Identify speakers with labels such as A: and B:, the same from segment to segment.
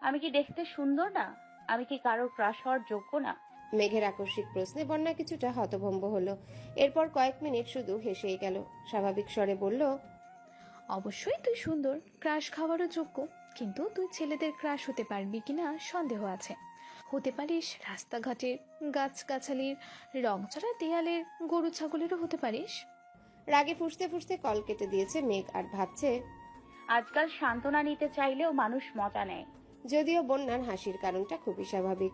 A: আমি কি দেখতে সুন্দর না? আমি কি কারো ক্রাশ হওয়ার যোগ্য না?
B: মেঘের আকস্মিক প্রশ্নে বন্যা কিছুটা হতভম্ব হলো। এরপর কয়েক মিনিট শুধু হেসেই গেল। স্বাভাবিক স্বরে বলল,
C: অবশ্যই তুই সুন্দর, ক্রাশ খাওয়ারও যোগ্য। কিন্তু তুই ছেলেদের ক্রাশ হতে পারবি কিনা সন্দেহ আছে। হতে পারিস রাস্তাঘাটের, গাছগাছালির, রংচড়া দেয়ালের, গরু ছাগলেরও হতে পারিস।
B: রাগে ফুঁসতে ফুঁসতে কল কেটে দিয়েছে মেঘ আর ভাবছে,
A: আজকাল সান্ত্বনা নিতে চাইলেও মানুষ মজা নেয়।
B: যদিও বন্যার হাসির কারণটা খুবই স্বাভাবিক।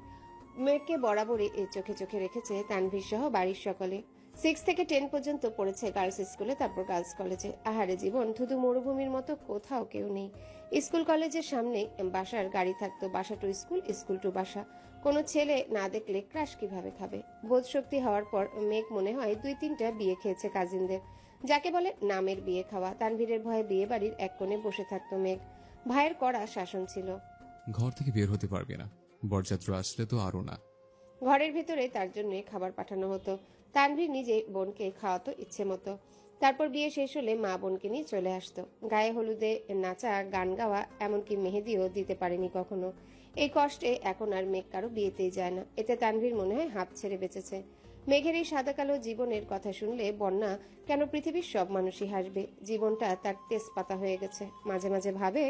B: মেঘকে বরাবরই এই চোখে চোখে রেখেছে তানভীর সহ বাড়ির সকলে। 6 থেকে 10 পর্যন্ত পড়েছে গার্লস স্কুলে, তারপর গার্লস কলেজে। আহারে জীবন, ধুধু মরুভূমির মতো কোথাও কেউ নেই। স্কুল কলেজের সামনে বাসার গাড়ি থাকতো, বাসা টু স্কুল, স্কুল টু বাসা। কোনো ছেলে না দেখলে ক্রাশ কিভাবে খাবে? বোধ শক্তি হওয়ার পর মেঘ মনে হয় 2-3টা বিয়ে খেয়েছে কাজিনদের, যাকে বলে নামের বিয়ে খাওয়া। তানভীরের ভয়ে বিয়ে বাড়ির এক কোণে বসে থাকতো মেঘ। ভাইয়ের কড়া শাসন ছিল,
D: ঘর থেকে বের হতে পারবে না, বরযাত্র আসলে তো আরো না।
B: ঘরের ভিতরে তার জন্য খাবার পাঠানো হতো। তানভীর নিজে বোনকে খাওয়াতো ইচ্ছে মতো। তারপর বিয়ে শেষ হলে মা বোনকে নিয়ে চলে আসতো। গায়ে হলুদে নাচা, গান গাওয়া, এমনকি মেহেদিও দিতে পারেনি কখনো। এই কষ্টে এখন আর মেঘ কারো বিয়েতেই যায় না। এতে তানভীর মনে হয় হাঁপ ছেড়ে বেঁচেছে। মেঘের এই সাদা কালো জীবনের কথা শুনলে বন্যা কেন পৃথিবীর সব মানুষই হাসবে। জীবনটা তার তেজপাতা হয়ে গেছে। মাঝে মাঝে ভাবে,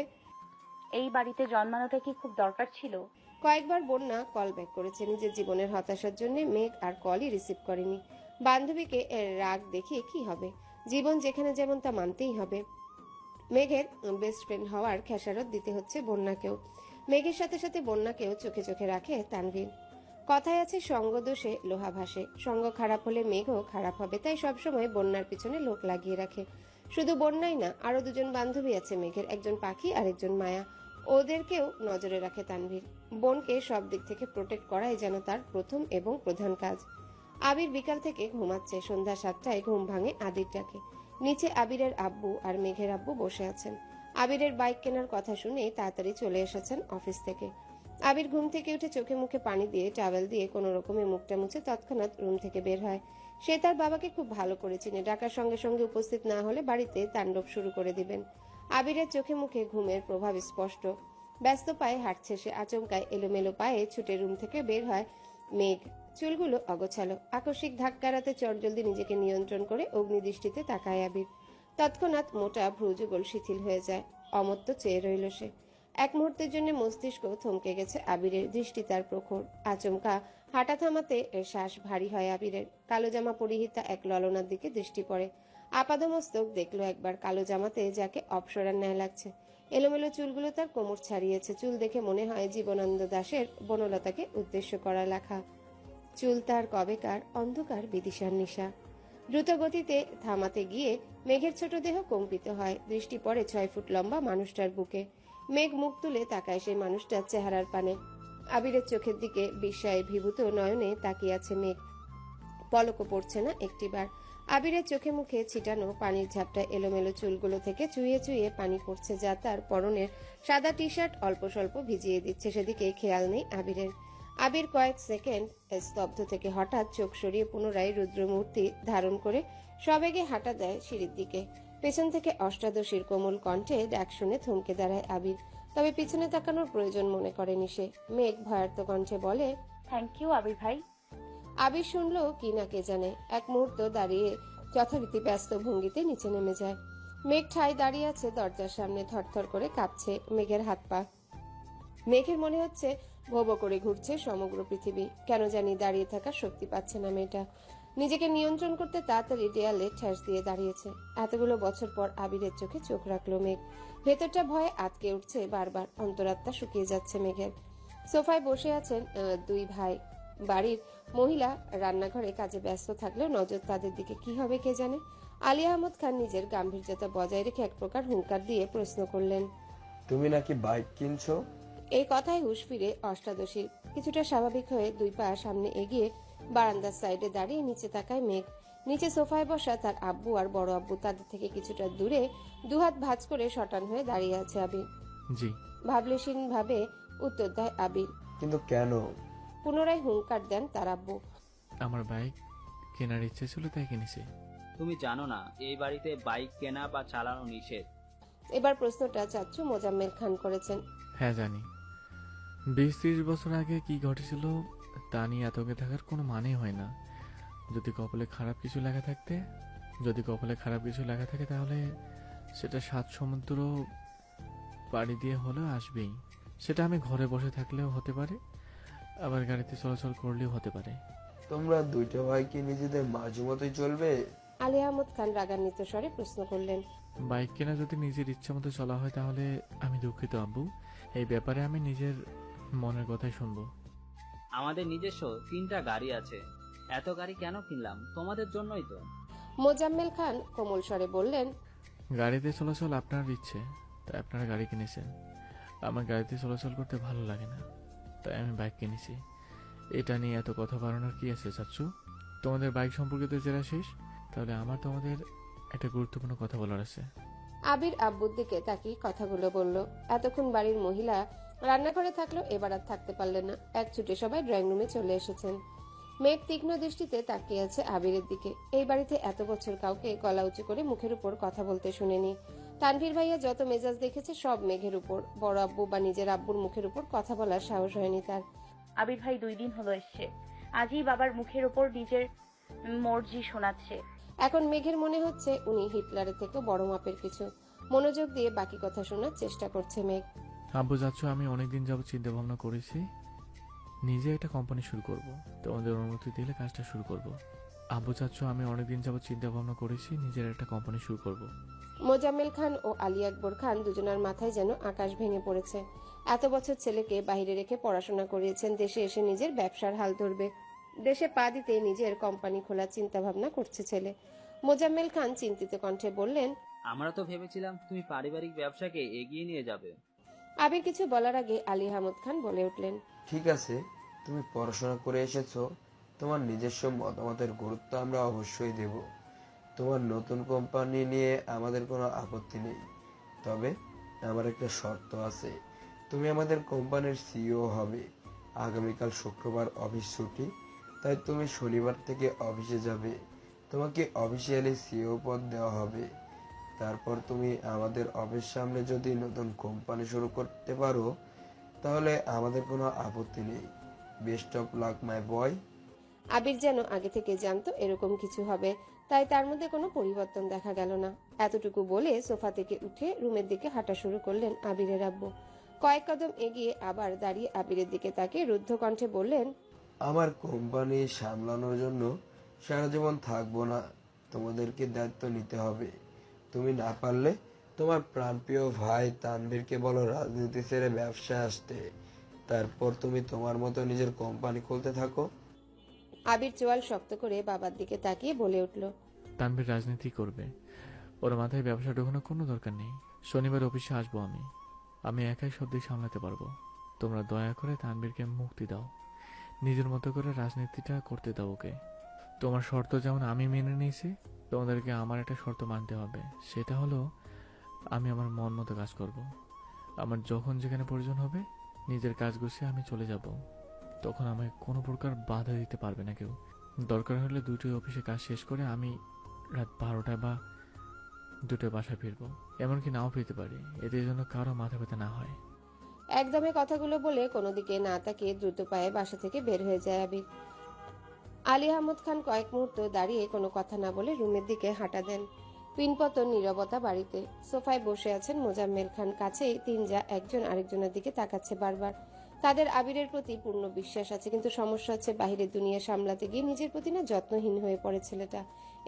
A: এই বাড়িতে জন্মানোটা কি খুব দরকার ছিল?
B: কয়েকবার বন্যা কল ব্যাক করেছে নিজের জীবনের হতাশার জন্য। মেঘ আর কলই রিসিভ করেনি। বান্ধবীকে এর রাগ দেখিয়ে কি হবে? জীবন যেখানে যেমন তা মানতেই হবে। মেঘের বেস্ট ফ্রেন্ড হওয়ার খেসারত দিতে হচ্ছে বন্যাকেও। মেঘের সাথে সাথে বন্যাকেও চোখে চোখে রাখে তানভীর। কথায় আছে, সঙ্গ দোষে লোহা ভাসে। সঙ্গ খারাপ হলে মেঘও খারাপ হবে, তাই সবসময় বন্যার পিছনে লোক লাগিয়ে রাখে। শুধু বন্যাই না, আরো দুজন বান্ধবী আছে মেঘের, একজন পাখি আর একজন মায়া। ওদেরকেও নজরে রাখে তানভীর। বোনকে সব দিক থেকে প্রোটেক্ট করাই যেন তার প্রথম এবং প্রধান কাজ। আবির বিকাল থেকে ঘুমাচ্ছে। সন্ধ্যা 7টায় ঘুম ভাঙে আদির ডাকে। নিচে আবিরের আব্বু আর মেঘের আব্বু বসে আছেন। আবিরের বাইক কেনার কথা শুনে তাড়াতাড়ি চলে এসেছেন অফিস থেকে। আবির ঘুম থেকে উঠে চোখে মুখে পানি দিয়ে টাওয়েল দিয়ে কোনো রকমে মুখটা মুছে তৎক্ষণাৎ রুম থেকে বের হয়। সে তার বাবাকে খুব ভালো করে চিনে। ডাকার সঙ্গে সঙ্গে উপস্থিত না হলে বাড়িতে তাণ্ডব শুরু করে দিবেন। আবিরের চোখে মুখে ঘুমের প্রভাব স্পষ্ট। ব্যস্ত পায়ে হাঁটছে সে। আচমকায় এলোমেলো পায়ে ছুটে রুম থেকে বের হয় মেঘ। চুলগুলো অগোছালো। আকস্মিক ধাক্কা এড়াতে চটজলদি নিজেকে নিয়ন্ত্রণ করে অগ্নিদৃষ্টিতে তাকায় আবির। তৎক্ষণাৎ মোটা ভ্রুযুগল শিথিল হয়ে যায়। অমত্ত চেয়ে রইল সে। এক মুহূর্তের জন্য মস্তিষ্ক থমকে গেছে আবিরের। দৃষ্টি তার প্রখর। আচমকা হাঁটা থামাতে শ্বাস ভারী হয় আবিরের। কালো জামা পরিহিতা এক ললনার দিকে দৃষ্টি পড়ে। আপাদমস্তক দেখলো একবার। কালো জামাতে যাকে অপসরার ন্যায় লাগছে। এলোমেলো চুলগুলো তার কোমর ছাড়িয়েছে। চুল দেখে মনে হয় জীবনানন্দ দাশের বনলতাকে উদ্দেশ্য করা লেখা। চুল তার কবেকার অন্ধকার বিদিশার নিশা। দ্রুত গতিতে থামাতে গিয়ে মেঘের ছোট দেহ কম্পিত হয়। দৃষ্টি পড়ে 6 ফুট লম্বা মানুষটার বুকে। মেঘ মুখ তুলে তাকায় সেই মানুষটার চেহারার পানে। আবিরের চোখের দিকে বিস্ময়ে ভীভূত নয়নে তাকিয়ে আছে মেঘ। পলকও পড়ছে না একটিবার। আবিরের চোখে মুখে ছিটানো পানির ঝাপটায় এলোমেলো চুলগুলো থেকে চুইয়ে চুইয়ে পানি পড়ছে, যা তার পরনের সাদা টি শার্ট অল্প স্বল্প ভিজিয়ে দিচ্ছে। সেদিকে খেয়াল নেই আবিরের। আবির কয়েক সেকেন্ড স্তব্ধ থেকে হঠাৎ চোখ সরিয়ে পুনরায় রুদ্রমূর্তি ধারণ করে সবেগে হাঁটা দেয় সিঁড়ির দিকে। পেছন থেকে অষ্টাদশীর কোমল কণ্ঠে ডাক শুনে থমকে দাঁড়ায় আবির। তবে পিছনে তাকানোর প্রয়োজন মনে করেনি সে। মেঘ ভয়ার্ত কণ্ঠে বলে,
A: থ্যাংক ইউ আবির ভাই।
B: আবির শুনলো কি না কে জানে। এক মুহূর্ত দাঁড়িয়ে যথারীতি ব্যস্ত ভঙ্গিতে নিচে নেমে যায়। মেঘ ঠাই দাঁড়িয়ে আছে দরজার সামনে। থরথর করে কাঁপছে মেঘের হাত পা। মেঘের মনে হচ্ছে ভো ভো করে ঘুরছে সমগ্র পৃথিবী। কেন জানি দাঁড়িয়ে থাকার শক্তি পাচ্ছে না মেয়েটা। নিজেকে নিয়ন্ত্রণ করতে তাড়াতাড়ি দেয়ালে ঠেস দিয়ে দাঁড়িয়েছে। এতগুলো বছর পর আবিরের চোখে চোখ রাখলো মেঘ। ভেতরটা ভয়ে আটকে উঠছে বারবার। অন্তরাত্মা শুকিয়ে যাচ্ছে মেঘের। সোফায় বসে আছেন দুই ভাই। বাড়ির মহিলা রান্নাঘরে কাজে ব্যস্ত থাকলেও নজর তাদের দিকে। কি হবে কে জানে। আলী আহমদ খান নিজের গাম্ভীর্যতা বজায় রেখে এক প্রকার হুঙ্কার দিয়ে প্রশ্ন করলেন,
E: তুমি নাকি বাইক কিনছো?
B: এই কথায় হুঁশ ফিরে অষ্টাদশীর। কিছুটা স্বাভাবিক হয়ে দুই পা সামনে এগিয়ে বারান্দার সাইডে দাঁড়িয়ে নিচে তাকায় মেঘ। নিচে সোফায় বসা তার আব্বু আর বড় আব্বু। তাদের থেকে কিছুটা দূরে দুহাত ভাঁজ করে শটান হয়ে দাঁড়িয়ে আছে আবির।
D: জি।
B: ভাবলেশীন ভাবে উত্তর দেয় আবির।
E: কিন্তু কেন?
B: পুনরায় হুঙ্কার দেন তার আব্বু।
D: আমার বাইক কেনার ইচ্ছে ছিল, তাই কিনেছি।
F: তুমি জানো না এই বাড়িতে বাইক কেনা বা চালানো নিষেধ?
B: এবার প্রশ্নটা চাচ্চু মোজাম্মেল খান করেছেন।
D: হ্যাঁ জানি,
G: 20-30 বছর আগে কি ঘটেছিল তা নিয়ে এতকে থাকার কোনো মানে হয় না। যদি কপালে খারাপ কিছু লেখা থাকে তাহলে সেটা 7 সমুদ্র পাড়ি দিয়ে হলেও আসবেই। সেটা আমি ঘরে বসে থাকলেও হতে পারে, আবার গাড়িতে চলাচল করলেও হতে পারে।
E: তোমরা দুইটা ভাই কি নিজেদের মাঝে মতোই চলবে?
B: আলী আহমদ খান রাগান্বিত স্বরে প্রশ্ন করলেন।
G: বাইক কেনা যদি নিজের ইচ্ছা মতো চলা হয় তাহলে আমি দুঃখিত আব্বু, এই ব্যাপারে আমি নিজের মনের কথাই শুনবো।
F: আমাদের নিজস্ব 3টা গাড়ি আছে। এত গাড়ি কেন কিনলাম? তোমাদের জন্যই তো।
B: মোজাম্মেল খান কোমল স্বরে বললেন।
G: গাড়িতে চলাচল আপনার ইচ্ছে, তাই আপনারা গাড়ি কিনেছেন। আমার গাড়িতে চলাচল করতে ভালো লাগে না, তাই আমি বাইক কিনেছি। এটা নিয়ে এত কথা বাড়ানোর কি আছে চাচ্ছু? তোমাদের বাইক সম্পর্কিত জেরা শেষ, তাহলে আমার তোমাদের একটা গুরুত্বপূর্ণ কথা বলার আছে।
B: আবির আব্বুর দিকে তাকিয়ে কথাগুলো বলল। এতক্ষণ বাড়ির মহিলা রান্নাঘরে থাকলেও এবার আর থাকতে পারলেন না, এক ছুটে সবাই ড্রয়িং রুমে চলে এসেছেন। মেঘ তীক্ষ্ণ দৃষ্টিতে তাকিয়ে আছে আবিরের দিকে। এই বাড়িতে এত বছর কাউকে গলা উঁচু করে মুখের উপর কথা বলতে শুনেনি। তানভীর ভাইয়া যত মেজাজ দেখেছে সব মেঘের উপর। বড় আব্বু বা নিজের আব্বুর মুখের উপর কথা বলার সাহস হয়নি তার।
A: আবির ভাই 2 দিন হলো এসছে, আজই বাবার মুখের ওপর নিজের মর্জি শোনাচ্ছে।
B: এখন মেঘের মনে হচ্ছে উনি হিটলারের থেকেও বড় মাপের কিছু। মনোযোগ দিয়ে বাকি কথা শোনার চেষ্টা করছে মেঘ।
G: আব্বু চাচ্ছু, আমি অনেকদিন যাবত চিন্তা ভাবনা করেছি নিজে একটা কোম্পানি শুরু করব। তোমাদের অনুমতি দিলে কাজটা শুরু করব। আব্বু চাচ্ছু, আমি অনেকদিন যাবত চিন্তা ভাবনা করেছি নিজের একটা কোম্পানি শুরু করব।
B: মোজাম্মেল খান ও আলী আকবর খান দুজনের মাথায় যেন আকাশ ভেঙে পড়েছে। এত বছর ছেলেকে বাইরে রেখে পড়াশোনা করিয়েছেন, দেশে এসে নিজের ব্যবসার হাল ধরবে, দেশে পা দিতে নিজের কোম্পানি খোলার চিন্তা ভাবনা করছে ছেলে। মোজাম্মেল খান চিন্তিত কণ্ঠে বললেন।
F: আমরা তো ভেবেছিলাম তুমি পারিবারিক ব্যবসাকে এগিয়ে নিয়ে যাবে।
B: আবির কিছু বলার আগে আলী আহমদ খান বলে উঠলেন।
E: ঠিক আছে, তুমি পড়াশোনা করে এসেছো, তোমার নিজস্ব মতামতের গুরুত্ব আমরা অবশ্যই দেব। তোমার নতুন কোম্পানি নিয়ে আমাদের কোনো আপত্তি নেই, তবে আমার একটা শর্ত আছে। তুমি আমাদের কোম্পানির সিইও হবে। আগামীকাল শুক্রবার অফিস ছুটি, তাই তুমি শনিবার থেকে অফিসে যাবে। তোমাকে অফিসিয়ালি সিইও পদ দেওয়া হবে। তারপর তুমি আমাদের অফিস সামনে যদি নতুন কোম্পানি শুরু করতে পারো তাহলে আমাদের কোনো আপত্তি নেই। বেস্ট অফ লাক মাই বয়।
B: আবির যেন আগে থেকে জানতো এরকম কিছু হবে, তাই তার মধ্যে কোনো পরিবর্তন দেখা গেল না। এতটুকু বলে সোফা থেকে উঠে রুমের দিকে হাঁটা শুরু করলেন আবিরের আব্বু। কয়েক কদম এগিয়ে আবার দাঁড়িয়ে আবিরের দিকে তাকিয়ে রুদ্ধ কণ্ঠে বললেন।
E: আমার কোম্পানি সামলানোর জন্য সারা জীবন থাকবো না, তোমাদেরকে দায়িত্ব নিতে হবে। তুমি না পারলে তোমার প্রাণপ্রিয় ভাই তানভীরকে বলো রাজনীতি ছেড়ে ব্যবসা আসতে, তারপর তুমি তোমার মতো নিজের কোম্পানি খুলতে থাকো।
B: আবির চোয়াল শক্ত করে বাবার দিকে তাকিয়ে বলে উঠল।
G: তানভীর রাজনীতি করবে, ওর মাথায় ব্যবসা ঢোকানোর কোনো দরকার নেই। শনিবার অফিসে আসবো আমি একাই সব দিক সামলাতে পারবো। তোমরা দয়া করে তানভীরকে মুক্তি দাও, নিজের মতো করে রাজনীতিটা করতে দাও ওকে। তোমার শর্ত যেমন আমি মেনে নিয়েছি, তোমাদেরকে আমার একটা শর্ত মানতে হবে। সেটা হলো আমি আমার মন মতো কাজ করব। আমার যখন যেখানে প্রয়োজন হবে নিজের কাজ গুছিয়ে আমি চলে যাব, তখন আমায় কোনো প্রকার বাধা দিতে পারবে না কেউ। দরকার হলে দুটোই অফিসে কাজ শেষ করে আমি রাত 12টা বা 2টা বাসায় ফিরবো, এমনকি নাও ফিরতে পারি, এদের জন্য কারো মাথা ব্যথা না হয়।
B: একদমে কথাগুলো বলে কোনো দিকে না তাকিয়ে দ্রুত পায়ে বাসা থেকে বের হয়ে যায় আবির। আলী আহমদ খান কয়েক মুহূর্ত দাঁড়িয়ে কোনো কথা না বলে রুমের দিকে হাঁটা দেন। পিনপতন নীরবতা বাড়িতে। সোফায় বসে আছেন মোজাম্মেল খান, কাছেই 3 যা একজন আরেকজনের দিকে তাকাচ্ছে বারবার। তাদের আবিরের প্রতি পূর্ণ বিশ্বাস আছে, কিন্তু সমস্যা হচ্ছে বাহিরের দুনিয়া সামলাতে গিয়ে নিজের প্রতি না যত্নহীন হয়ে পড়ে ছেলেটা।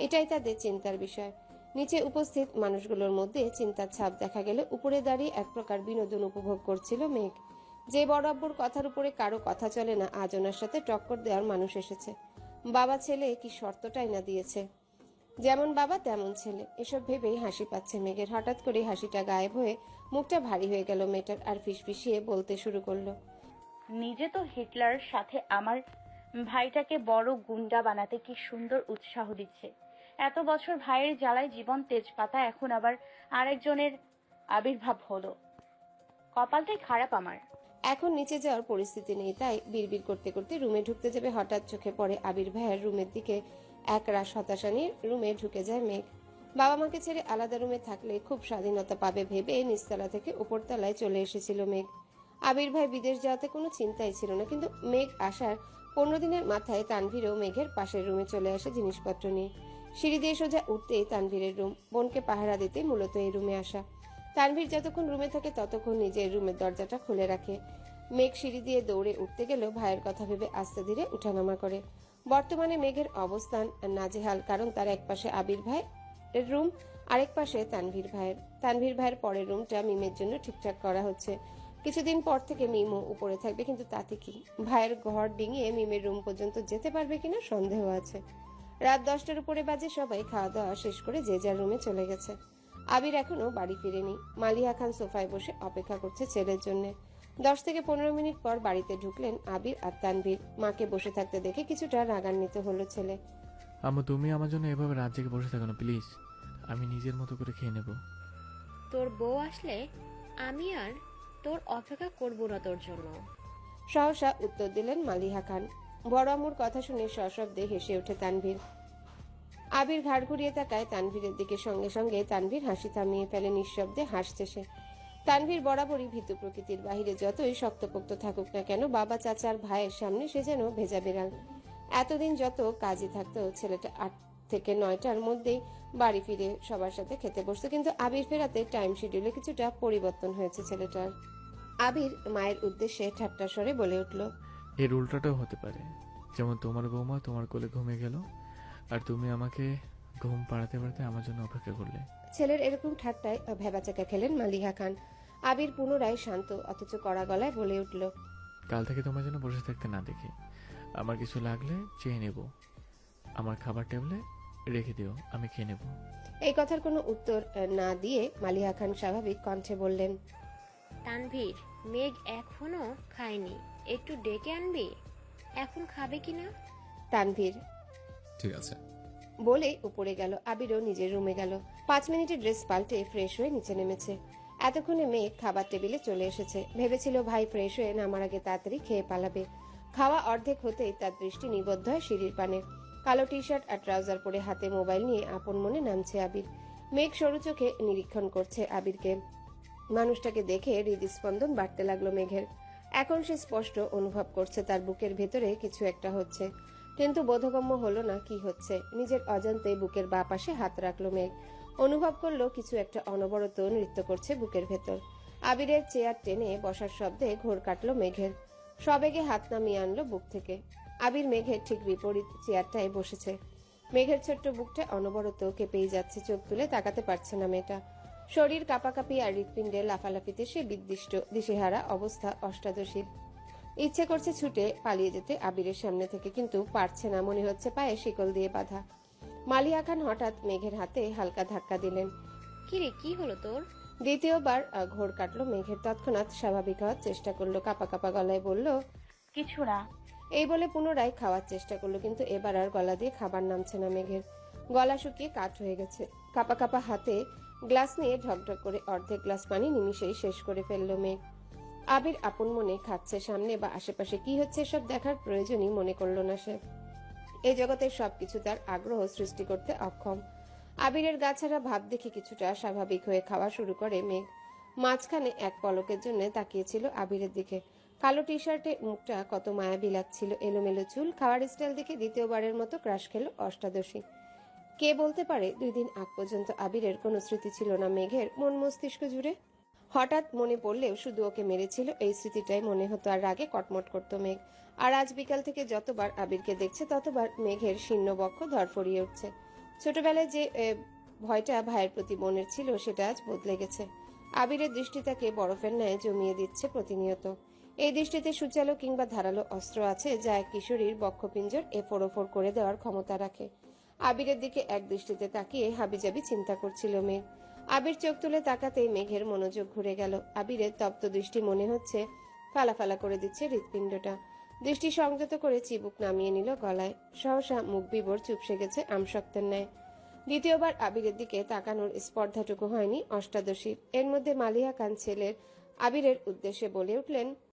B: এটাই তাদের চিন্তার বিষয়। নিচে উপস্থিত মানুষগুলোর মধ্যে চিন্তার ছাপ দেখা গেলে উপরে দাঁড়িয়ে এক প্রকার বিনোদন উপভোগ করছিল মেঘ। যে বড় আব্বুর কথার উপরে কারো কথা চলে না, আজ ওনার সাথে টক্কর দেওয়ার মানুষ এসেছে। বাবা ছেলে কি শর্তটাই না দিয়েছে, যেমন বাবা তেমন ছেলে। এসব ভেবেই হাসি পাচ্ছে মেঘের। হঠাৎ করে হাসিটা গায়েব হয়ে মুখটা ভারী হয়ে গেল মেয়েটার, আর ফিসফিসিয়ে বলতে শুরু করলো।
A: নিজে তো হিটলারের সাথে আমার ভাইটাকে বড় গুন্ডা বানাতে কি সুন্দর উৎসাহ দিচ্ছে। এত বছর ভাইয়ের জ্বালায় জীবন তেজপাতা, এখন আবার আরেকজনের আবির্ভাব হলো। কপালটাই খারাপ আমার।
B: এখন নিচে যাওয়ার পরিস্থিতি নেই, তাই বিড়বিড় করতে করতে রুমে ঢুকতে যাবে, হঠাৎ চোখে পড়ে আবির ভাইয়ের রুমের দিকে। এক রাশ হতাশা নিয়ে রুমে ঢুকে যায় মেঘ। বাবা মাকে ছেড়ে আলাদা রুমে থাকলে খুব স্বাধীনতা পাবে ভেবে নিচতলা থেকে উপরতলায় চলে এসেছিল মেঘ। আবির ভাই বিদেশ যাওয়াতে কোনো চিন্তাই ছিল না, কিন্তু মেঘ আসার 15 দিনের মাথায় তানভীরও মেঘের পাশের রুমে চলে আসে জিনিসপত্র নিয়ে। সিঁড়ি দিয়ে সোজা উঠতেই তানভীরের রুম, বোনকে পাহারা দিতে মূলত এই রুমে আসা। তানভীর যতক্ষণ রুমে থাকে ততক্ষণ নিজের রুমের দরজাটা খুলে রাখে। মেঘ সিঁড়ি দিয়ে দৌড়ে উঠতে গেলেও ভাইয়ের কথা ভেবে আস্তে ধীরে উঠানামা করে। বর্তমানে মেঘের অবস্থান নাজেহাল, কারণ তার একপাশে আবির ভাইয়ের রুম, আরেক পাশে তানভীর ভাইয়ের পরের রুমটা মিমের জন্য ঠিকঠাক করা হচ্ছে। কিছুদিন পর থেকে মিমও উপরে থাকবে, কিন্তু তাতে কি, ভাইয়ের ঘর ডিঙিয়ে মিমের রুম পর্যন্ত যেতে পারবে কিনা সন্দেহ আছে। রাত 10টার উপরে বাজে, সবাই খাওয়া দাওয়া শেষ করে যে যার রুমে চলে গেছে। আবির এখনো বাড়ি ফিরেনি। মালিহা খান সোফায় বসে অপেক্ষা করছে ছেলের জন্য। 10 থেকে 15 মিনিট পর বাড়িতে ঢুকলেন আবির আর তানভীর। মাকে বসে থাকতে দেখে কিছুটা রাগান্বিত হলো ছেলে।
G: আম্মু, তুমি আমার জন্য এভাবে রাত জেগে বসে থাকো না প্লিজ। আমি নিজের মতো করে খেয়ে নেব।
H: তোর বউ আসলে আমি আর তোর অপেক্ষা করবো না তোর জন্য।
B: সহসা উত্তর দিলেন মালিহা খান। বড় আম্মুর কথা শুনে সশব্দে হেসে ওঠে তানভীর। আবির ঘাড় ঘুরিয়ে তাকায় তানভীরের দিকে, সঙ্গে সঙ্গে তানভীর হাসি থামিয়ে ফেলে, নিঃশব্দে হাসছে সে। তানভীর বরাবরই ভীতু প্রকৃতির, বাহিরে যতই শক্তপোক্ত থাকুক না কেন, বাবা চাচার ভাইয়ের সামনে সে যেন ভেজা বিড়াল। এতদিন যত কাজে থাকতো ছেলেটা 8 থেকে 9টার মধ্যেই বাড়ি ফিরে সবার সাথে খেতে বসতো, কিন্তু আবির ফেরাতে টাইম শিডিউলে কিছুটা পরিবর্তন হয়েছে ছেলেটার। আবির মায়ের উদ্দেশ্যে ঠাট্টা স্বরে বলে উঠল,
G: এর উল্টাটাও হতে পারে, যেমন তোমার বৌমা তোমার কোলে ঘুমিয়ে গেল আর তুমি আমাকে ঘুম পাড়াতে পারতে আমার জন্য অপেক্ষা করলে।
B: ছেলের এরকম ঠাট্টায় ভেবাচাকা খেলেন মালিহা খান। আবির পুনরায় শান্ত অথচ কড়া গলায় বলে উঠল,
G: কাল থেকে তোমার জন্য বসে থাকতে না দেখে আমার কিছু লাগলে চেয়ে নেব, আমার খাবার টেবিলে রেখে দিও, আমি খেয়ে নেব।
B: এই কথার কোনো উত্তর না দিয়ে মালিহা খান স্বাভাবিক কণ্ঠে বললেন,
H: তানভীর, মেঘ এখনো খায়নি, একটু ডেকে আনবি, এখন খাবে কিনা?
B: তানভীর
D: ঠিক আছে।
B: বলে উপরে গেল। আবিরও নিজের রুমে গেল। 5 মিনিটে ড্রেস পাল্টে ফ্রেশ হয়ে নিচে নেমেছে। এতক্ষণে মেয়ে খাবার টেবিলে চলে এসেছে। ভেবেছিল ভাই ফ্রেশ হয়ে নামার আগে তাড়াতাড়ি খেয়ে পালাবে। খাওয়া অর্ধেক হতেই তার দৃষ্টি নিবদ্ধ হয় সিঁড়ির পানে। কালো টি শার্ট আর ট্রাউজার পরে হাতে মোবাইল নিয়ে আপন মনে নামছে আবির। মেঘ সরু চোখে নিরীক্ষণ করছে আবিরকে। মানুষটাকে দেখে হৃদস্পন্দন বাড়তে লাগলো মেঘের। এখন সে স্পষ্ট অনুভব করছে তার বুকের ভেতরে কিছু একটা হচ্ছে, কিন্তু বোধগম্য হলো না কি হচ্ছে। নিজের অজান্তে বুকের বাঁ পাশে হাত রাখলো মেঘ। অনুভব করলো কিছু একটা অনবরত নৃত্য করছে বুকের ভেতর। আবিরের চেয়ার টেনে বসার শব্দে ঘোর কাটলো মেঘের। সবেগে হাত নামিয়ে আনলো বুক থেকে। আবির মেঘের ঠিক বিপরীত চেয়ারটায় বসেছে। মেঘের ছোট্ট বুকটা অনবরত কেঁপেই যাচ্ছে, চোখ তুলে তাকাতে পারছে না মেয়েটা। শরীর কাঁপাকাঁপি আর হৃৎপিণ্ডের লাফালাফিতে সে বিদ্বিষ্ট, দিশেহারা অবস্থা অষ্টাদশীর। ইচ্ছে করছে ছুটে পালিয়ে যেতে আবিরের সামনে থেকে, কিন্তু পারছে না, মনে হচ্ছে পায়ে শিকল দিয়ে বাঁধা। মালিয়া খান হঠাৎ মেঘের হাতে হালকা ধাক্কা দিলেন।
H: কিরে, কি হলো তোর?
B: দ্বিতীয়বার ঘোর কাটলো মেঘের। তৎক্ষণাৎ স্বাভাবিক হওয়ার চেষ্টা করলো, কাঁপা কাঁপা গলায় বলল,
A: কিছু না।
B: এই বলে পুনরায় খাওয়ার চেষ্টা করলো, কিন্তু এবার আর গলা দিয়ে খাবার নামছে না মেঘের। গলা শুকিয়ে কাঠ হয়ে গেছে। কাঁপা কাঁপা হাতে গ্লাস নিয়ে ঢকঢক করে অর্ধেক গ্লাস পানি নিমিষেই শেষ করে ফেললো মেঘ। আবির আপন মনে খাচ্ছে, সামনে বা আশেপাশে কি হচ্ছে সব দেখার প্রয়োজনই মনে করলো না সে। এই জগতের সবকিছু তার আগ্রহ সৃষ্টি করতে অক্ষম। আবিরের গাছাড়া ভাব দেখে কিছুটা স্বাভাবিক হয়ে খাওয়া শুরু করে মেঘ। মাঝখানে এক পলকের জন্য তাকিয়েছিল আবিরের দিকে। কালো টি শার্টে মুখটা কত মায়াবী লাগছিল, এলোমেলো চুল। খাওয়ার স্টাইল দেখে দ্বিতীয়বারের মতো ক্রাশ খেলো অষ্টাদশী। কে বলতে পারে 2 দিন আগ পর্যন্ত আবিরের কোনো স্মৃতি ছিল না মেঘের মন মস্তিষ্ক জুড়ে। হঠাৎ মনে পড়লেও শুধু ওকে মেরেছিল এই স্মৃতিটাই মনে হতো, আর রাগে কটমট করতো মেঘ। আর আজ বিকাল থেকে যতবার আবিরকে দেখছে ততবার মেঘের শীর্ণ বক্ষ ধরফরিয়ে উঠছে। ছোটবেলায় যে ভয়টা ভাইয়ের প্রতি মনের ছিল সেটা আজ বদলে গেছে। আবিরের দৃষ্টি তাকে বরফের ন্যায় জমিয়ে দিচ্ছে প্রতিনিয়ত। এই দৃষ্টিতে সূচালো কিংবা ধারালো অস্ত্র আছে, যা এক কিশোরীর বক্ষপিঞ্জর এফোর ওফোর করে দেওয়ার ক্ষমতা রাখে। আবিরের দিকে এক দৃষ্টিতে তাকিয়ে হাবিজাবি চিন্তা করছিল মেঘ। আবির চোখ তুলে তাকাতেই মেঘের মনোযোগ ঘুরে গেল। আবিরের তপ্ত দৃষ্টি মনে হচ্ছে ফালাফালা করে দিচ্ছে হৃৎপিণ্ডটা। দৃষ্টি সংযত করে চিবুক নামিয়ে নিল গলায়। সহসা মুখ বিবর চুপসে গেছে আমশক্তের ন্যায়। দ্বিতীয়বার আবিরের দিকে তাকানোর স্পর্ধাটুকু হয়নি অষ্টাদশীর। এর মধ্যে মালিয়া খান ছেলের আবিরের উদ্দেশ্যে বলে উঠলেন,